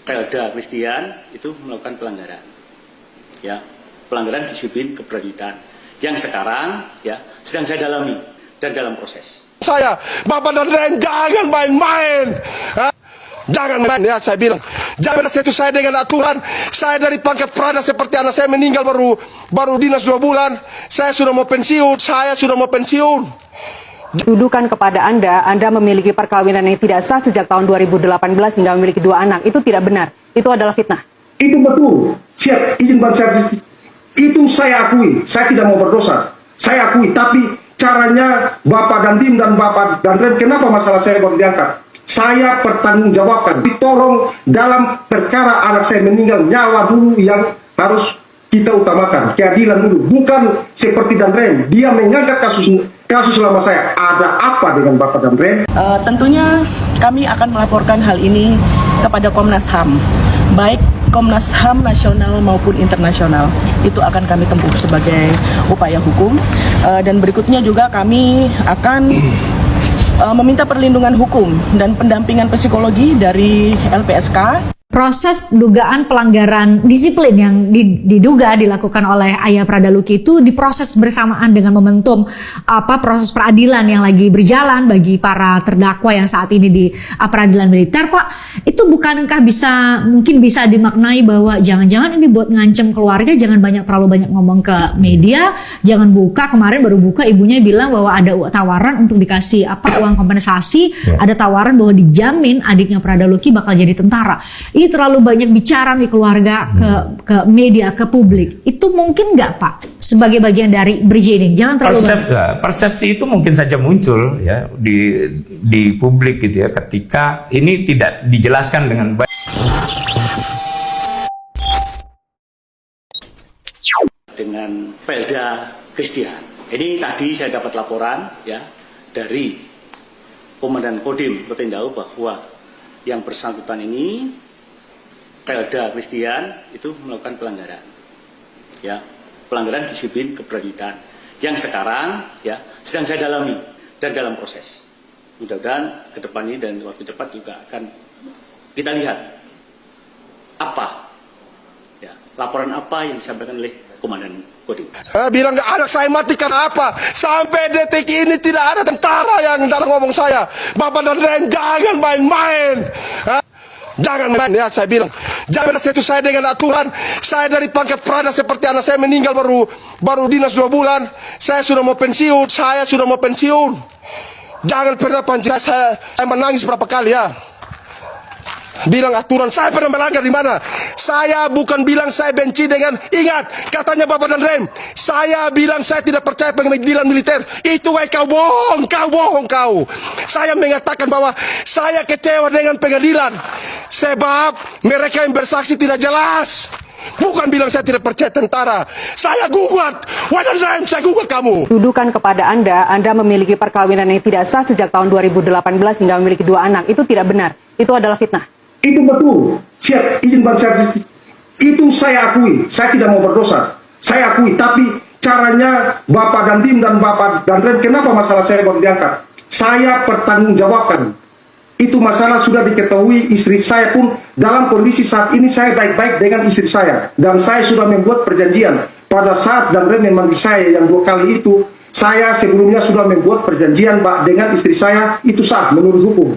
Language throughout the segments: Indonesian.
Pelda Christian itu melakukan pelanggaran, ya, pelanggaran disiplin kepresidenan yang sekarang ya sedang saya dalami dan dalam proses. Saya, Bapak dan Ren, jangan main-main. Jangan main ya, saya bilang. Jangan sentuh saya dengan aturan. Saya dari pangkat prada seperti anak saya meninggal baru dinas 2 bulan. Saya sudah mau pensiun. Tuduhkan kepada Anda memiliki perkawinan yang tidak sah sejak tahun 2018 hingga memiliki 2 anak. Itu tidak benar. Itu adalah fitnah. Itu betul. Siap, izin bangsa. Itu saya akui. Saya tidak mau berdosa. Saya akui. Tapi caranya Bapak Dandim dan Bapak dan Ren, kenapa masalah saya baru diangkat? Saya pertanggungjawabkan. Tolong dalam perkara anak saya meninggal, nyawa dulu yang harus kita utamakan. Keadilan dulu. Bukan seperti Dan Ren. Dia mengangkat kasus selama saya. Ada apa dengan Bapak Dan Ren? Tentunya kami akan melaporkan hal ini kepada Komnas HAM. Baik Komnas HAM nasional maupun internasional. Itu akan kami tempuh sebagai upaya hukum. Dan berikutnya juga kami akan meminta perlindungan hukum dan pendampingan psikologi dari LPSK. Proses dugaan pelanggaran disiplin yang diduga dilakukan oleh Ayah Prada Luki itu diproses bersamaan dengan momentum proses peradilan yang lagi berjalan bagi para terdakwa yang saat ini di peradilan militer, Pak. Itu bukankah mungkin bisa dimaknai bahwa jangan-jangan ini buat ngancem keluarga, jangan terlalu banyak ngomong ke media, jangan buka, kemarin baru buka ibunya bilang bahwa ada tawaran untuk dikasih uang kompensasi, ada tawaran bahwa dijamin adiknya Prada Luki bakal jadi tentara. Ini terlalu banyak bicara nih keluarga ke media, ke publik. Itu mungkin nggak, Pak, sebagai bagian dari berjening? Jangan terlalu persepsi itu mungkin saja muncul ya di publik gitu ya, ketika ini tidak dijelaskan dengan baik. Dengan Pelda Christian. Ini tadi saya dapat laporan ya dari Komandan Kodim Rotendau bahwa yang bersangkutan ini Pelda Christian itu melakukan pelanggaran, ya, pelanggaran disiplin kepresidenan yang sekarang ya sedang saya dalami dan dalam proses. Mudah-mudahan ke depan ini dan waktu cepat juga akan kita lihat apa ya laporan apa yang disampaikan oleh Komandan Kodim. Bilang anak saya mati karena apa? Sampai detik ini tidak ada tentara yang dalam ngomong saya. Bapak dan Ren, jangan main-main. Jangan main ya, saya bilang. Jangan sentuh saya dengan aturan. Saya dari pangkat prada seperti anak saya meninggal baru dinas 2 bulan. Saya sudah mau pensiun. Jangan pernah pancing saya menangis berapa kali ya. Bilang aturan, saya pernah melanggar di mana? Saya bukan bilang saya benci dengan, ingat katanya Bapak dan Rem, saya bilang saya tidak percaya pengadilan militer. Itu kau bohong kau. Saya mengatakan bahwa saya kecewa dengan pengadilan sebab mereka yang bersaksi tidak jelas. Bukan bilang saya tidak percaya tentara. Saya gugat. Wadah Rem, saya gugat kamu. Tuduhkan kepada Anda memiliki perkawinan yang tidak sah sejak tahun 2018 hingga memiliki 2 anak. Itu tidak benar. Itu adalah fitnah. Itu betul. Siap, izin bangsa. Itu saya akui. Saya tidak mau berdosa. Saya akui. Tapi caranya Bapak Dandim dan Bapak dan Ren, kenapa masalah saya baru diangkat? Saya pertanggungjawabkan. Itu masalah sudah diketahui istri saya pun dalam kondisi saat ini saya baik-baik dengan istri saya. Dan saya sudah membuat perjanjian. Pada saat Dan Ren memanggil saya yang 2 kali itu, saya sebelumnya sudah membuat perjanjian dengan istri saya, itu sah menurut hukum.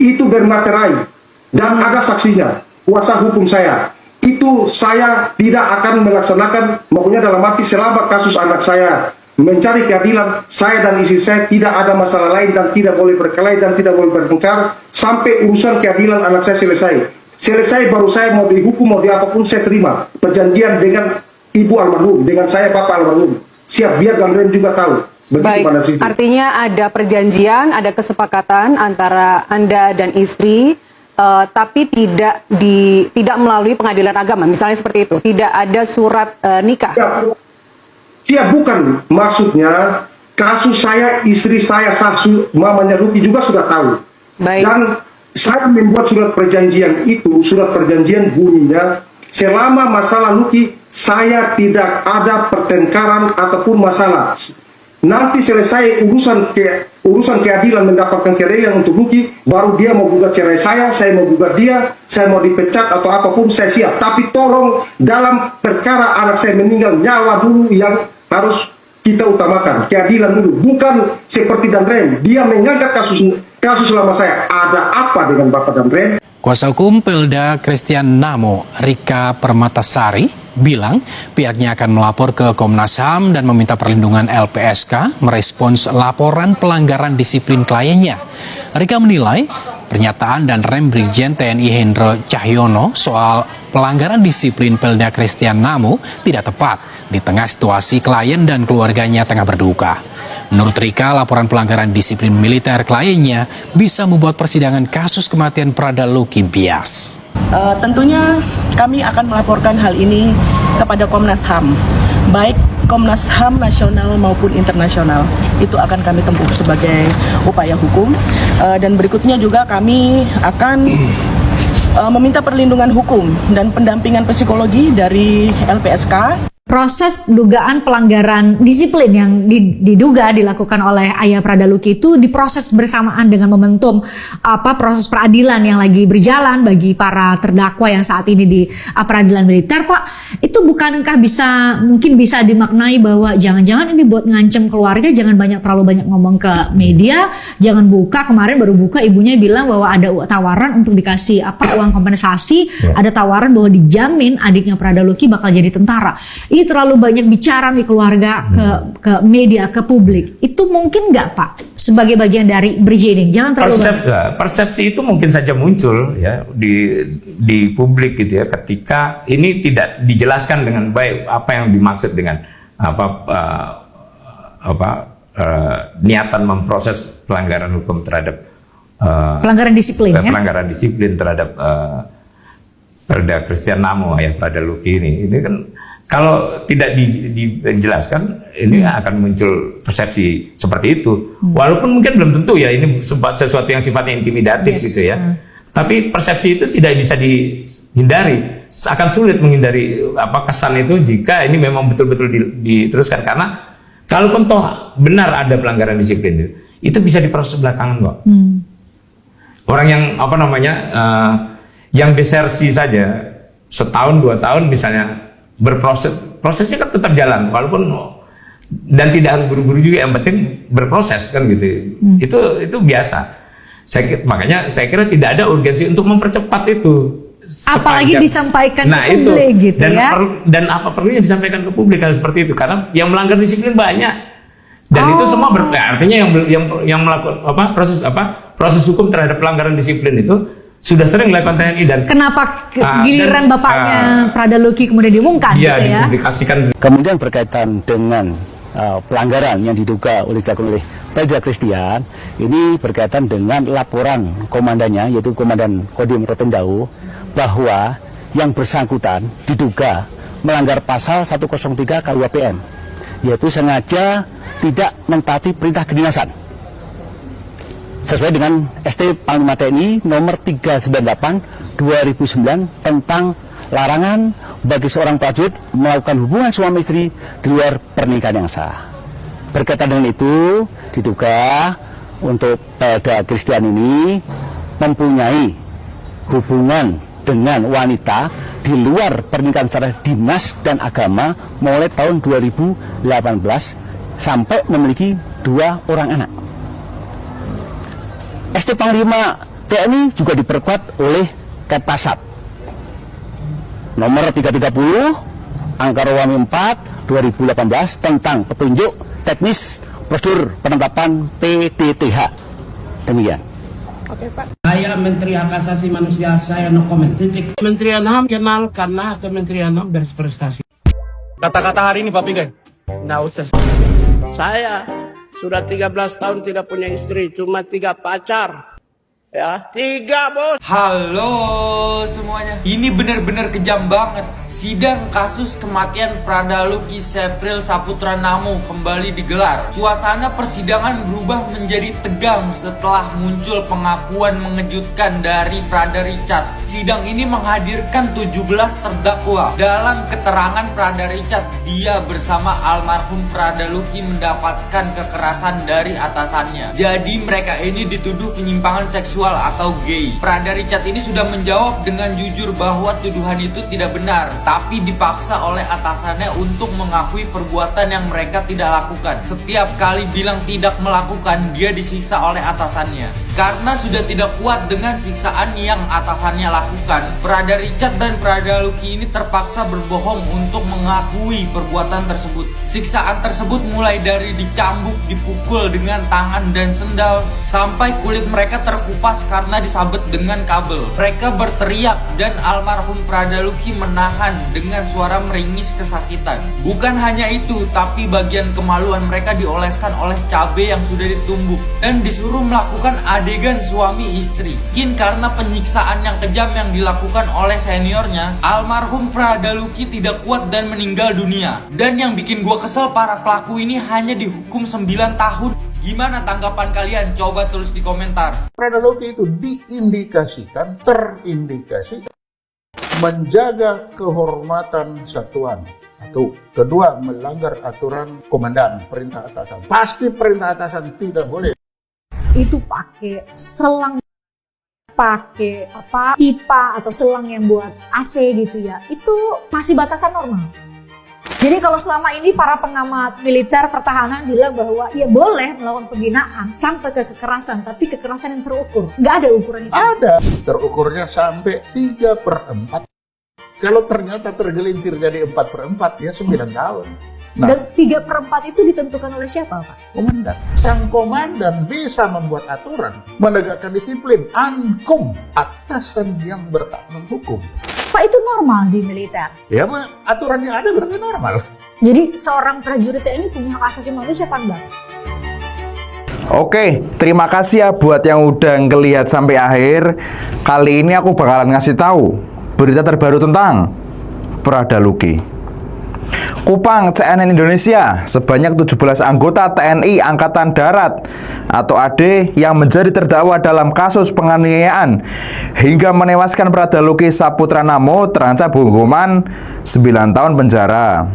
Itu bermaterai. Dan ada saksinya, kuasa hukum saya. Itu saya tidak akan melaksanakan, maksudnya dalam arti selama kasus anak saya mencari keadilan, saya dan istri saya tidak ada masalah lain dan tidak boleh berkelahi dan tidak boleh bertengkar sampai urusan keadilan anak saya selesai. Selesai baru saya mau dihukum, mau di apapun saya terima. Perjanjian dengan ibu almarhum, dengan saya bapak almarhum. Siap, biar kalian juga tahu. Baik, artinya ada perjanjian, ada kesepakatan antara Anda dan istri, tapi tidak melalui pengadilan agama, misalnya seperti itu. Tidak ada surat nikah. Ya, bukan. Maksudnya kasus saya, istri saya, mamanya Luki juga sudah tahu. Baik. Dan saya membuat surat perjanjian itu, surat perjanjian bunyinya, selama masalah Luki, saya tidak ada pertengkaran ataupun masalah. nanti selesai urusan keadilan, mendapatkan keadilan untuk Lucky, baru dia mau gugat cerai saya mau gugat dia, saya mau dipecat atau apapun, saya siap. Tapi tolong dalam perkara anak saya meninggal, nyawa dulu yang harus kita utamakan, keadilan dulu. Bukan seperti Dandrem, dia mengangkat kasus selama saya. Ada apa dengan Bapak Dandrem? Kuasa hukum Pelda Christian Namo, Rika Permatasari, bilang pihaknya akan melapor ke Komnas HAM dan meminta perlindungan LPSK merespons laporan pelanggaran disiplin kliennya. Rika menilai pernyataan dan rem Brigjen TNI Hendro Cahyono soal pelanggaran disiplin Pelda Christian Namo tidak tepat di tengah situasi klien dan keluarganya tengah berduka. Menurut Rika, laporan pelanggaran disiplin militer kliennya bisa membuat persidangan kasus kematian Prada Lucky bias. Tentunya kami akan melaporkan hal ini kepada Komnas HAM, baik Komnas HAM nasional maupun internasional. Itu akan kami tempuh sebagai upaya hukum. Dan berikutnya juga kami akan meminta perlindungan hukum dan pendampingan psikologi dari LPSK. Proses dugaan pelanggaran disiplin yang diduga dilakukan oleh Ayah Prada Lucky itu diproses bersamaan dengan momentum proses peradilan yang lagi berjalan bagi para terdakwa yang saat ini di peradilan militer. Pak, itu bukankah mungkin bisa dimaknai bahwa jangan-jangan ini buat ngancem keluarga, jangan terlalu banyak ngomong ke media, jangan buka, kemarin baru buka ibunya bilang bahwa ada tawaran untuk dikasih uang kompensasi, ada tawaran bahwa dijamin adiknya Prada Lucky bakal jadi tentara. Ini terlalu banyak bicara nih keluarga ke media, ke publik. Itu mungkin nggak Pak sebagai bagian dari bridging? Jangan terlalu persepsi itu mungkin saja muncul ya di publik gitu ya, ketika ini tidak dijelaskan dengan baik apa yang dimaksud dengan niatan memproses pelanggaran hukum terhadap pelanggaran disiplin pelanggaran disiplin terhadap Pelda Christian Namo, Ayah Prada Lucky ini kan. Kalau tidak dijelaskan, ini akan muncul persepsi seperti itu. Walaupun mungkin belum tentu ya, ini sesuatu yang sifatnya intimidatif gitu ya. Tapi persepsi itu tidak bisa dihindari. Akan sulit menghindari kesan itu jika ini memang betul-betul diteruskan. Karena kalaupun toh benar ada pelanggaran disiplin itu bisa diproses belakangan kok. Orang yang yang desersi saja setahun 2 tahun misalnya, prosesnya kan tetap jalan walaupun, dan tidak harus buru-buru juga, yang penting berproses kan gitu. Itu biasa. Makanya saya kira tidak ada urgensi untuk mempercepat itu. Apalagi disampaikan ke publik gitu ya. Dan apa perlunya disampaikan ke publik hal seperti itu, karena yang melanggar disiplin banyak. Dan itu semua artinya yang melakukan proses hukum terhadap pelanggaran disiplin itu sudah sering dilakukan TNI. Dan kenapa giliran bapaknya Prada Lucky kemudian diumumkan iya, gitu ya? Dikasihkan. Kemudian berkaitan dengan pelanggaran yang diduga dilakukan oleh Pelda Christian, ini berkaitan dengan laporan komandannya, yaitu Komandan Kodim Rotendao, bahwa yang bersangkutan diduga melanggar pasal 103 KUHPN, yaitu sengaja tidak mentaati perintah kedinasan sesuai dengan ST Panglima TNI nomor 398/2009 tentang larangan bagi seorang prajurit melakukan hubungan suami istri di luar pernikahan yang sah. Berkaitan dengan itu, diduga untuk Pelda Christian ini mempunyai hubungan dengan wanita di luar pernikahan secara dinas dan agama mulai tahun 2018 sampai memiliki 2 orang anak. ST Panglima TNI juga diperkuat oleh Kepasat nomor 330 angka Rawami 4 2018 tentang petunjuk teknis prosedur penetapan PDTH. Demikian. Oke, Pak. Saya Menteri Hak Asasi Manusia, saya no comment. Titik. Kementerian HAM kenal karena Kementerian HAM berprestasi. Kata-kata hari ini Pak Pinggay. Nggak usah. Saya sudah 13 tahun tidak punya istri, cuma 3 pacar. Ya, 3 bos. Halo semua. semuanya. Ini bener-bener kejam banget. Sidang kasus kematian Pradaluki Sepril Saputra Namo kembali digelar. Suasana persidangan berubah menjadi tegang setelah muncul pengakuan mengejutkan dari Prada Richard. Sidang ini menghadirkan 17 terdakwa. Dalam keterangan Prada Richard, dia bersama almarhum Pradaluki mendapatkan kekerasan dari atasannya. Jadi mereka ini dituduh penyimpangan seksual atau gay. Prada Richard ini sudah menjawab dengan jujur bahwa tuduhan itu tidak benar, tapi dipaksa oleh atasannya untuk mengakui perbuatan yang mereka tidak lakukan. Setiap kali bilang tidak melakukan, dia disiksa oleh atasannya. Karena sudah tidak kuat dengan siksaan yang atasannya lakukan, Prada Richard dan Pradaluki ini terpaksa berbohong untuk mengakui perbuatan tersebut. Siksaan tersebut mulai dari dicambuk, dipukul dengan tangan dan sendal, sampai kulit mereka terkupas karena disabet dengan kabel. Mereka berteriak dan almarhum Pradaluki menahan dengan suara meringis kesakitan. Bukan hanya itu, tapi bagian kemaluan mereka dioleskan oleh cabai yang sudah ditumbuk dan disuruh melakukan adegan suami istri. Mungkin karena penyiksaan yang kejam yang dilakukan oleh seniornya, almarhum Pradaluki tidak kuat dan meninggal dunia. Dan yang bikin gua kesel, para pelaku ini hanya dihukum 9 tahun. Gimana tanggapan kalian? Coba tulis di komentar. Pradaluki itu terindikasi menjaga kehormatan satuan. Satu. Kedua, melanggar aturan komandan, perintah atasan. Pasti perintah atasan tidak boleh. Itu pakai selang, pakai pipa atau selang yang buat AC gitu ya, itu masih batasan normal. Jadi kalau selama ini para pengamat militer pertahanan bilang bahwa ya boleh melakukan pembinaan sampai ke kekerasan, tapi kekerasan yang terukur, nggak ada ukuran itu. Ada, terukurnya sampai 3/4. Kalau ternyata tergelincir jadi 4/4, ya 9 tahun. Nah, dan 3/4 itu ditentukan oleh siapa, Pak? Komandan. Sang komandan bisa membuat aturan, menegakkan disiplin, ankum, atasan yang bertanggung hukum. Pak, itu normal di militer? Ya, aturan yang ada berarti normal. Jadi seorang prajurit TNI punya hak asasi manusia, Pak, Mbak? Oke, terima kasih ya buat yang udah ngelihat sampai akhir. Kali ini aku bakalan ngasih tahu berita terbaru tentang Pradaluki. Kupang CNN Indonesia, sebanyak 17 anggota TNI Angkatan Darat atau AD yang menjadi terdakwa dalam kasus penganiayaan hingga menewaskan Pradaluki Saputra Namo terancam hukuman 9 tahun penjara.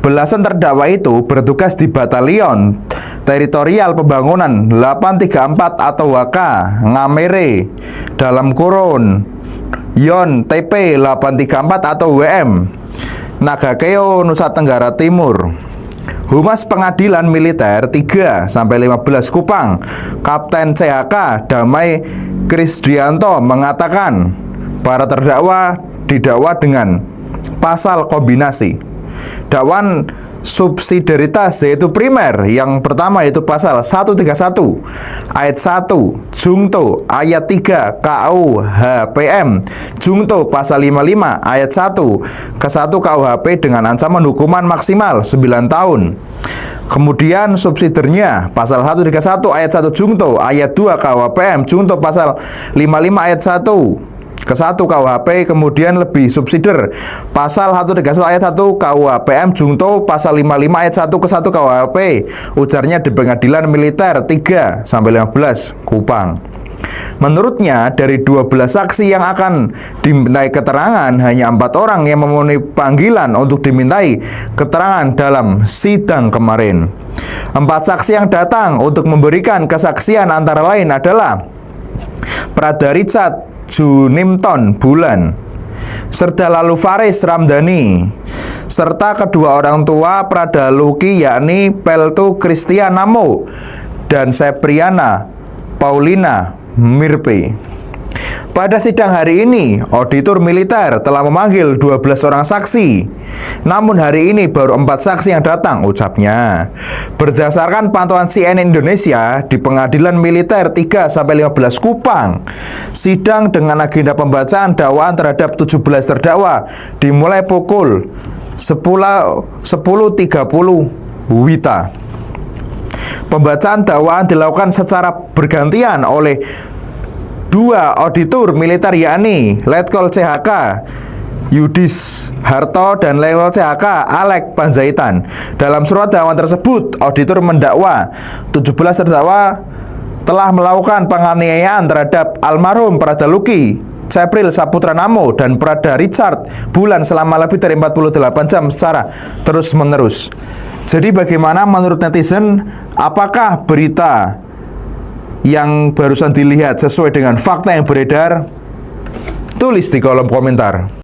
Belasan terdakwa itu bertugas di Batalion Teritorial Pembangunan 834 atau WK Ngamere dalam kurun Yon TP 834 atau WM Nagakeo, Nusa Tenggara Timur. Humas Pengadilan Militer 3-15 Kupang, Kapten CHK Damai Krisdianto mengatakan para terdakwa didakwa dengan pasal kombinasi dakwaan subsidiaritas yaitu primer. Yang pertama yaitu pasal 131 ayat 1 Jungto ayat 3 KUHPM Jungto pasal 55 ayat 1 ke 1 KUHP dengan ancaman hukuman maksimal 9 tahun. Kemudian subsidiarnya pasal 131 ayat 1 Jungto ayat 2 KUHPM Jungto pasal 55 ayat 1 ke 1 KUHP, kemudian lebih subsidiar pasal 131 ayat 1 KUHPM Jungto pasal 55 ayat 1 ke 1 KUHP, ujarnya di Pengadilan Militer 3-15 Kupang. Menurutnya dari 12 saksi yang akan dimintai keterangan, hanya 4 orang yang memenuhi panggilan untuk dimintai keterangan dalam sidang kemarin. 4 saksi yang datang untuk memberikan kesaksian antara lain adalah Prada Richard Junimton Bulan, serta lalu Faris Ramdhani, serta kedua orang tua Pradaluki yakni Peltu Christian Namo dan Sepriana Paulina Mirpe. Pada sidang hari ini, auditor militer telah memanggil 12 orang saksi. Namun hari ini baru 4 saksi yang datang, ucapnya. Berdasarkan pantauan CNN Indonesia di Pengadilan Militer 3-15 Kupang, sidang dengan agenda pembacaan dakwaan terhadap 17 terdakwa dimulai pukul 10.30 WITA. Pembacaan dakwaan dilakukan secara bergantian oleh 2 auditor militer yakni Letkol CHK Yudis Harto dan Letkol CHK Alek Panjaitan. Dalam surat dakwaan tersebut, auditor mendakwa 17 terdakwa telah melakukan penganiayaan terhadap almarhum Prada Luki Cepril Saputra Namo dan Prada Richard Bulan selama lebih dari 48 jam secara terus-menerus. Jadi bagaimana menurut netizen, apakah berita yang barusan dilihat sesuai dengan fakta yang beredar? Tulis di kolom komentar.